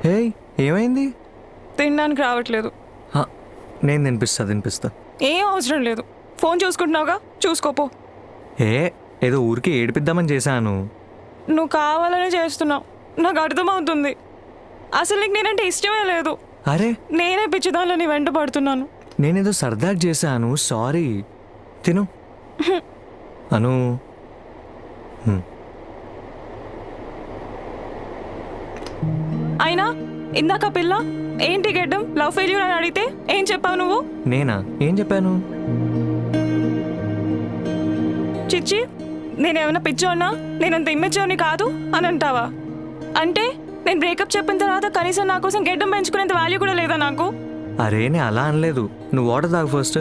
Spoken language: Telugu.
హే, ఏమైంది? తినడానికి రావట్లేదు. హ, నేను తినిపిస్తా. ఏం అవసరం లేదు. ఫోన్ చూసుకుంటున్నావుగా, చూసుకోపో. ఏదో ఊరికి ఏడిపిద్దామని చేశాను. నువ్వు కావాలనే చేస్తున్నావు, నాకు అర్థమవుతుంది. అసలు నీకు నేనంటే ఇష్టమే లేదు. అరే, నేనే పిచ్చిదాన్ని వెంట పడుతున్నాను. నేనేదో సరదాగా చేశాను, సారీ. తిను. అను. అయినా ఇందాక పిల్ల ఏంటి గెడ్డం లవ్ ఫెయిల్యూర్ అని అడిగితే ఏం చెప్పావు నువ్వు? నేనా? ఏం చెప్పాను? చిచ్చి, నేనేమైనా పిచ్చోన్నా, నేనంత ఇమ్మెచ్చోని కాదు అని అంటావా? అంటే నేను బ్రేకప్ చెప్పిన తర్వాత కనీసం నా కోసం గెడ్డం పెంచుకునేంత వాల్యూ కూడా లేదా నాకు? అరే, నేను అలా అనలేదు. నువ్వు వాటర్ తాగు ఫస్ట్.